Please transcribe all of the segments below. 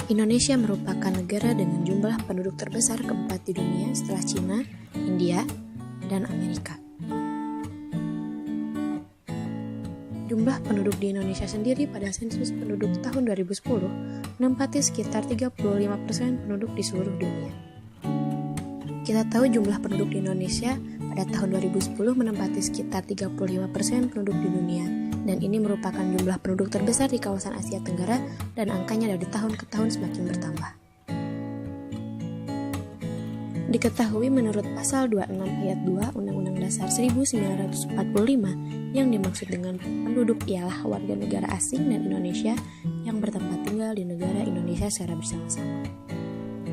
Indonesia merupakan negara dengan jumlah penduduk terbesar keempat di dunia setelah Cina, India, dan Amerika. Jumlah penduduk di Indonesia sendiri pada sensus penduduk tahun 2010 menempati sekitar 35% penduduk di seluruh dunia. Kita tahu jumlah penduduk di Indonesia pada tahun 2010 menempati sekitar 35% penduduk di dunia, dan ini merupakan jumlah penduduk terbesar di kawasan Asia Tenggara dan angkanya dari tahun ke tahun semakin bertambah. Diketahui menurut pasal 26 ayat 2 Undang-Undang Dasar 1945 yang dimaksud dengan penduduk ialah warga negara asing dan Indonesia yang bertempat tinggal di negara Indonesia secara bersama-sama.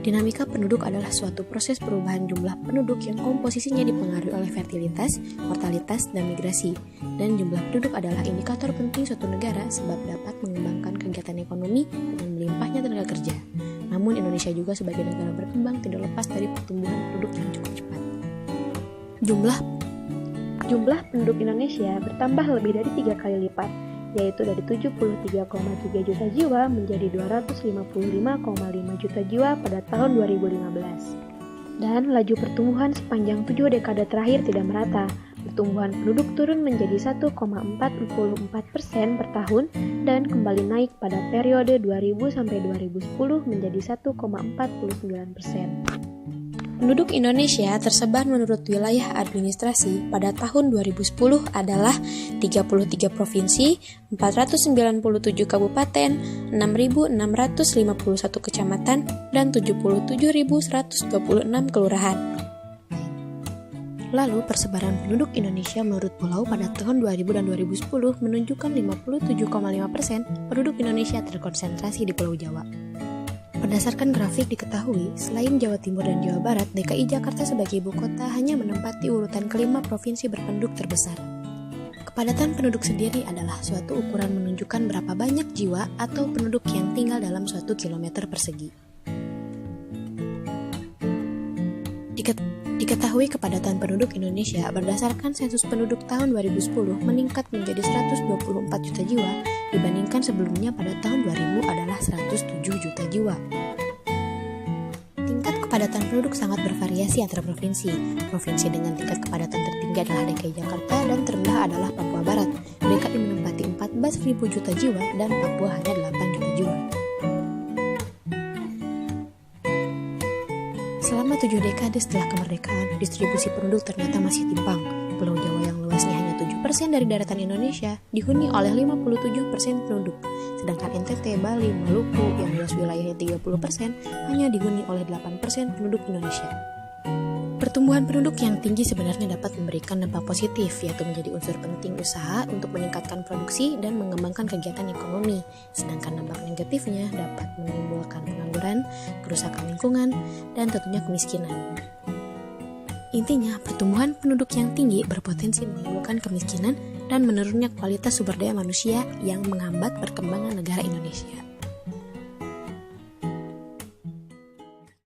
Dinamika penduduk adalah suatu proses perubahan jumlah penduduk yang komposisinya dipengaruhi oleh fertilitas, mortalitas, dan migrasi. Dan jumlah penduduk adalah indikator penting suatu negara sebab dapat mengembangkan kegiatan ekonomi dengan melimpahnya tenaga kerja. Namun Indonesia juga sebagai negara berkembang tidak lepas dari pertumbuhan penduduk yang cukup cepat. Jumlah penduduk Indonesia bertambah lebih dari 3 kali lipat, yaitu dari 73,3 juta jiwa menjadi 255,5 juta jiwa pada tahun 2015. Dan laju pertumbuhan sepanjang 7 dekade terakhir tidak merata. Pertumbuhan penduduk turun menjadi 1,44% per tahun dan kembali naik pada periode 2000 sampai 2010 menjadi 1,49%. Penduduk Indonesia tersebar menurut wilayah administrasi pada tahun 2010 adalah 33 provinsi, 497 kabupaten, 6.651 kecamatan, dan 77.126 kelurahan. Lalu, persebaran penduduk Indonesia menurut pulau pada tahun 2000 dan 2010 menunjukkan 57,5% penduduk Indonesia terkonsentrasi di Pulau Jawa. Berdasarkan grafik diketahui, selain Jawa Timur dan Jawa Barat, DKI Jakarta sebagai ibu kota hanya menempati urutan kelima provinsi berpenduduk terbesar. Kepadatan penduduk sendiri adalah suatu ukuran menunjukkan berapa banyak jiwa atau penduduk yang tinggal dalam suatu kilometer persegi. Diketahui kepadatan penduduk Indonesia berdasarkan sensus penduduk tahun 2010 meningkat menjadi 124 juta jiwa dibandingkan sebelumnya pada tahun 2000 adalah 107 juta jiwa. Tingkat kepadatan penduduk sangat bervariasi antar provinsi. Provinsi dengan tingkat kepadatan tertinggi adalah DKI Jakarta dan terendah adalah Papua Barat. DKI menempati 14.000 juta jiwa dan Papua hanya 8 juta jiwa. Selama 7 dekade setelah kemerdekaan, distribusi penduduk ternyata masih timpang. Pulau Jawa yang luasnya hanya 7% dari daratan Indonesia dihuni oleh 57% penduduk, sedangkan NTT, Bali, Maluku yang luas wilayahnya 30% hanya dihuni oleh 8% penduduk Indonesia. Pertumbuhan penduduk yang tinggi sebenarnya dapat memberikan dampak positif, yaitu menjadi unsur penting usaha untuk meningkatkan produksi dan mengembangkan kegiatan ekonomi, sedangkan dampak negatifnya dapat menimbulkan pengangguran, kerusakan lingkungan, dan tentunya kemiskinan. Intinya, pertumbuhan penduduk yang tinggi berpotensi menimbulkan kemiskinan dan menurunnya kualitas sumber daya manusia yang menghambat perkembangan negara Indonesia.